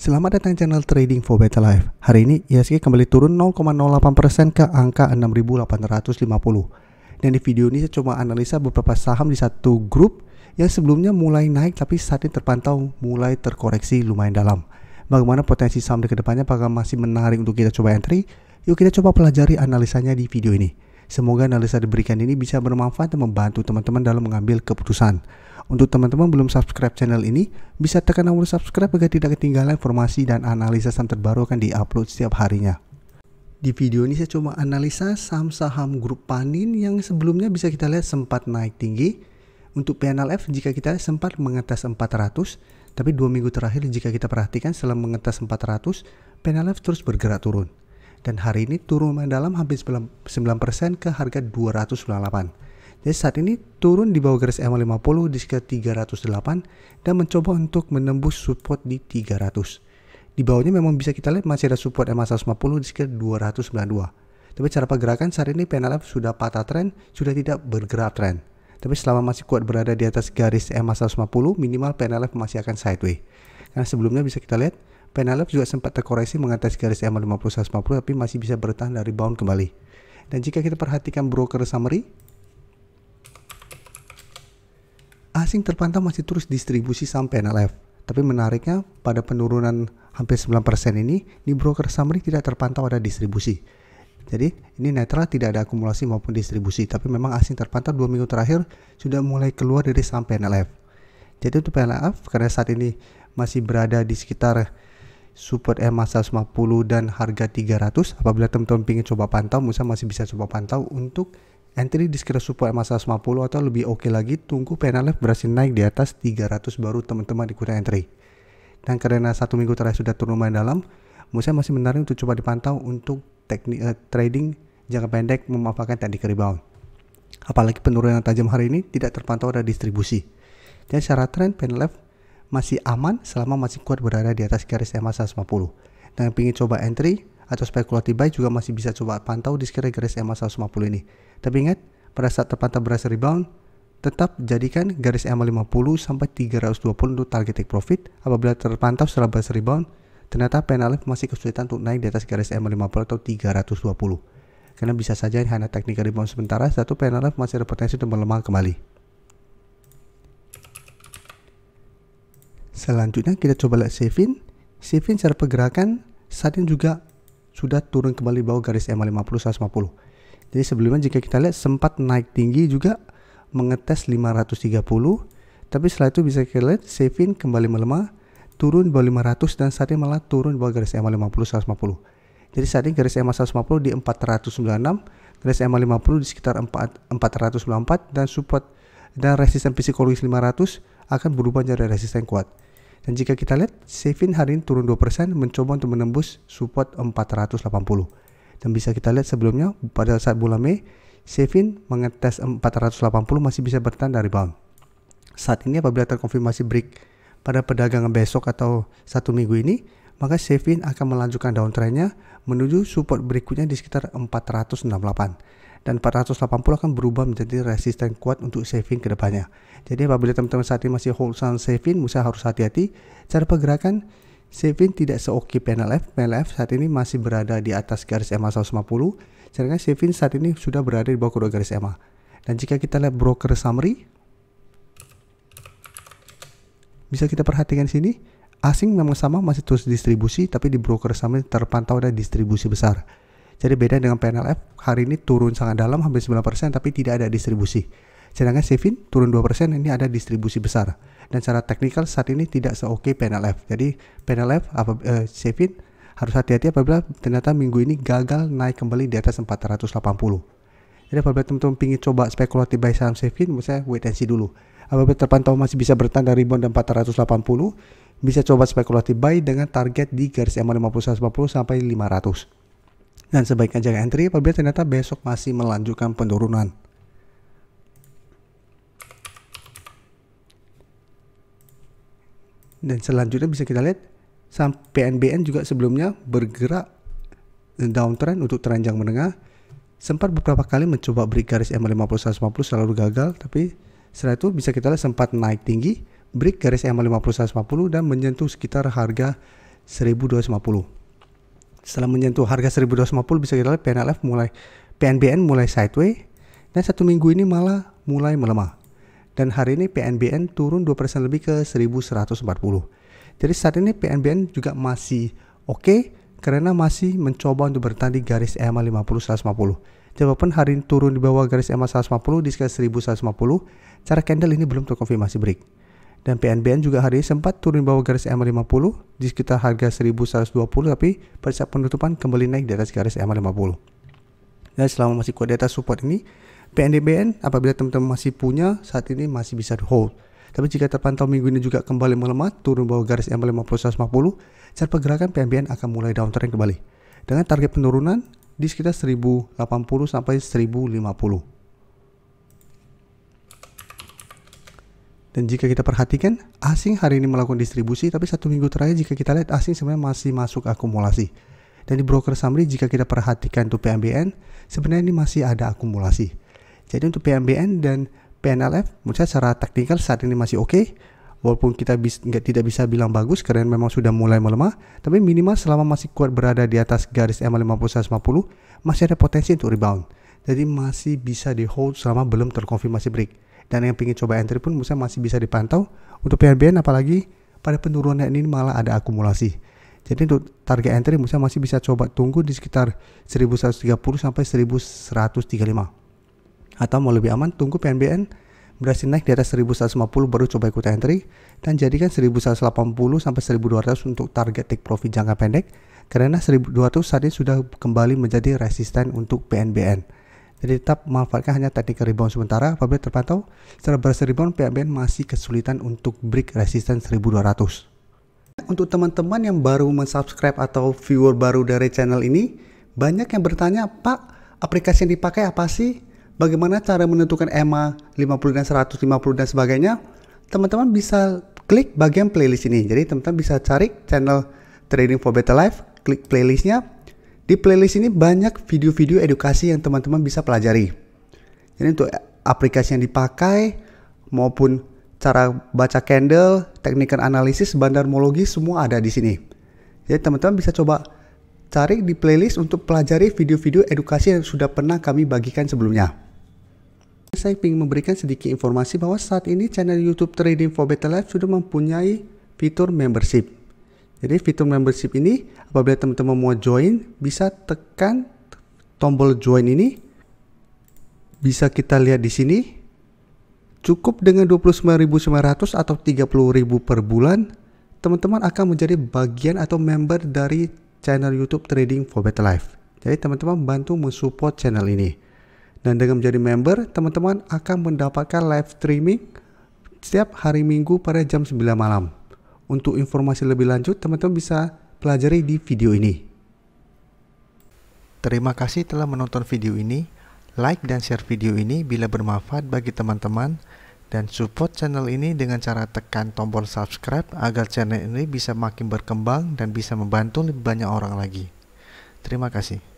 Selamat datang channel Trading for Better Life. Hari ini IHSG kembali turun 0,08% ke angka 6.850. Dan di video ini saya coba analisa beberapa saham di satu grup yang sebelumnya mulai naik tapi saat ini terpantau mulai terkoreksi lumayan dalam. Bagaimana potensi saham di kedepannya, apakah masih menarik untuk kita coba entry? Yuk kita coba pelajari analisanya di video ini. Semoga analisa diberikan ini bisa bermanfaat dan membantu teman-teman dalam mengambil keputusan. Untuk teman-teman belum subscribe channel ini, bisa tekan tombol subscribe agar tidak ketinggalan informasi dan analisa saham terbaru akan diupload setiap harinya. Di video ini saya coba analisa saham-saham grup Panin yang sebelumnya bisa kita lihat sempat naik tinggi. Untuk PNLF jika kita sempat mengetes 400, tapi 2 minggu terakhir jika kita perhatikan setelah mengetes 400, PNLF terus bergerak turun. Dan hari ini turun dalam hampir 9% ke harga 298. Jadi saat ini turun di bawah garis EMA 50 di sekitar 308 dan mencoba untuk menembus support di 300. Di bawahnya memang bisa kita lihat masih ada support EMA 150 di sekitar 292. Tapi cara pergerakan saat ini PNLF sudah patah tren, sudah tidak bergerak tren. Tapi selama masih kuat berada di atas garis EMA 150, minimal PNLF masih akan sideways. Karena sebelumnya bisa kita lihat PNLF juga sempat terkoreksi mengatas garis EMA 50 150 tapi masih bisa bertahan dari bound kembali. Dan jika kita perhatikan broker summary, asing terpantau masih terus distribusi saham PNLF. Tapi menariknya pada penurunan hampir 9% ini, di broker summary tidak terpantau ada distribusi. Jadi ini netral, tidak ada akumulasi maupun distribusi. Tapi memang asing terpantau 2 minggu terakhir sudah mulai keluar dari saham PNLF. Jadi untuk PNLF karena saat ini masih berada di sekitar support EMA 150 dan harga 300. Apabila teman-teman ingin coba pantau, misalnya masih bisa coba pantau untuk entry di sekitar support EMA 150 atau lebih oke lagi tunggu PNLF berhasil naik di atas 300 baru teman-teman ikutan entry. Dan karena 1 minggu terakhir sudah turun lumayan dalam, misalnya masih menarik untuk coba dipantau untuk teknik trading jangka pendek memanfaatkan teknik rebound. Apalagi penurunan tajam hari ini tidak terpantau ada distribusi. Dan secara tren PNLF masih aman selama masih kuat berada di atas garis EMA 150. Dan ingin coba entry atau spekulatif buy juga masih bisa coba pantau di sekitar garis EMA 150 ini. Tapi ingat, pada saat terpantau berhasil rebound, tetap jadikan garis EMA 50 sampai 320 untuk target take profit. Apabila terpantau setelah berhasil rebound, ternyata PNLF masih kesulitan untuk naik di atas garis EMA 50 atau 320. Karena bisa saja hanya teknik rebound sementara, satu PNLF masih ada potensi untuk melemah kembali. Selanjutnya kita coba lihat Sevin. Sevin secara pergerakan saat ini juga sudah turun kembali bawah garis EMA 50 150. Jadi sebelumnya jika kita lihat sempat naik tinggi juga mengetes 530, tapi setelah itu bisa kita lihat Sevin kembali melemah, turun bawah 500 dan saat ini malah turun bawah garis EMA 50 150. Jadi saat ini garis EMA 150 di 496, garis EMA 50 di sekitar 494 dan support dan resisten psikologis 500 akan berubah menjadi resisten kuat. Dan jika kita lihat Sevin hari ini turun 2% mencoba untuk menembus support 480. Dan bisa kita lihat sebelumnya pada saat bulan Mei Sevin mengetes 480 masih bisa bertahan dari bound. Saat ini apabila terkonfirmasi break pada perdagangan besok atau 1 minggu ini, maka Sevin akan melanjutkan downtrendnya menuju support berikutnya di sekitar 468. Dan 480 akan berubah menjadi resisten kuat untuk Sevin ke depannya. Jadi apabila teman-teman saat ini masih hold saham Sevin, Musa harus hati-hati. Cara pergerakan Sevin tidak seoke PNLF. PNLF saat ini masih berada di atas garis EMA 150. Sedangkan Sevin saat ini sudah berada di bawah kedua garis EMA. Dan jika kita lihat broker summary, bisa kita perhatikan sini, asing memang sama masih terus distribusi, tapi di broker summary terpantau ada distribusi besar. Jadi beda dengan PNLF, hari ini turun sangat dalam hampir 9% tapi tidak ada distribusi. Sedangkan Sevin turun 2%, ini ada distribusi besar. Dan secara teknikal saat ini tidak seoke PNLF. Jadi PNLF Sevin harus hati-hati apabila ternyata minggu ini gagal naik kembali di atas 480. Jadi apabila teman-teman ingin coba spekulatif buy saham Sevin, misalnya wait and see dulu. Apabila terpantau masih bisa bertahan dari rebound dan 480, bisa coba spekulatif buy dengan target di garis EMA 50 150 sampai 500. Dan sebaiknya jangan entry apabila ternyata besok masih melanjutkan penurunan. Dan selanjutnya bisa kita lihat saham PNBN juga sebelumnya bergerak downtrend untuk tren jangka menengah. Sempat beberapa kali mencoba break garis EMA 50 150 selalu gagal, tapi setelah itu bisa kita lihat sempat naik tinggi, break garis EMA 50 150 dan menyentuh sekitar harga 1250. Setelah menyentuh harga 1250 bisa kita lihat PNBN mulai sideways, dan 1 minggu ini malah mulai melemah. Dan hari ini PNBN turun 2% lebih ke 1140. Jadi saat ini PNBN juga masih oke, karena masih mencoba untuk bertahan di garis EMA 50-150. Walaupun hari ini turun di bawah garis EMA 150 di sekitar 1150, cara candle ini belum terkonfirmasi break. Dan PNBN juga hari ini sempat turun di bawah garis EMA 50 di sekitar harga 1120, tapi pada saat penutupan kembali naik di atas garis EMA 50. Dan selama masih kuat di atas support ini, PNBN apabila teman-teman masih punya saat ini masih bisa di hold. Tapi jika terpantau minggu ini juga kembali melemah, turun bawah garis EMA 50-150, saat pergerakan PNBN akan mulai downtrend kembali dengan target penurunan di sekitar 1080 sampai 1050. Dan jika kita perhatikan, asing hari ini melakukan distribusi, tapi 1 minggu terakhir jika kita lihat asing sebenarnya masih masuk akumulasi. Dan di broker summary jika kita perhatikan untuk PNBN, sebenarnya ini masih ada akumulasi. Jadi untuk PNBN dan PNLF, menurut saya secara teknikal saat ini masih oke. Walaupun kita tidak bisa bilang bagus karena memang sudah mulai melemah, tapi minimal selama masih kuat berada di atas garis EMA 50-150, masih ada potensi untuk rebound. Jadi masih bisa di hold selama belum terkonfirmasi break. Dan yang ingin coba entry pun menurut saya masih bisa dipantau. Untuk PNBN apalagi pada penurunan ini malah ada akumulasi. Jadi untuk target entry menurut saya masih bisa coba tunggu di sekitar 1130 sampai 1135. Atau mau lebih aman tunggu PNBN berhasil naik di atas 1150 baru coba ikut entry, dan jadikan 1180 sampai 1200 untuk target take profit jangka pendek, karena 1200 saat ini sudah kembali menjadi resisten untuk PNBN. Jadi tetap manfaatkan hanya technical rebound sementara. Apabila terpantau setelah berhasil rebound, PNBN masih kesulitan untuk break resisten 1200. Untuk teman-teman yang baru mensubscribe atau viewer baru dari channel ini, banyak yang bertanya, Pak, aplikasi yang dipakai apa sih? Bagaimana cara menentukan EMA 50 dan 150 dan sebagainya? Teman-teman bisa klik bagian playlist ini. Jadi teman-teman bisa cari channel Trading for Better Life, klik playlistnya. Di playlist ini banyak video-video edukasi yang teman-teman bisa pelajari. Jadi untuk aplikasi yang dipakai maupun cara baca candle, technical analysis, bandarmologi semua ada di sini. Jadi teman-teman bisa coba cari di playlist untuk pelajari video-video edukasi yang sudah pernah kami bagikan sebelumnya. Saya ingin memberikan sedikit informasi bahwa saat ini channel YouTube Trading for Better Life sudah mempunyai fitur membership. Jadi fitur membership ini apabila teman-teman mau join, bisa tekan tombol join ini. Bisa kita lihat di sini. Cukup dengan 29.900 atau 30.000 per bulan, teman-teman akan menjadi bagian atau member dari channel YouTube Trading for Better Life. Jadi teman-teman bantu mensupport channel ini. Dan dengan menjadi member, teman-teman akan mendapatkan live streaming setiap hari Minggu pada jam 9 malam. Untuk informasi lebih lanjut, teman-teman bisa pelajari di video ini. Terima kasih telah menonton video ini. Like dan share video ini bila bermanfaat bagi teman-teman. Dan support channel ini dengan cara tekan tombol subscribe agar channel ini bisa makin berkembang dan bisa membantu lebih banyak orang lagi. Terima kasih.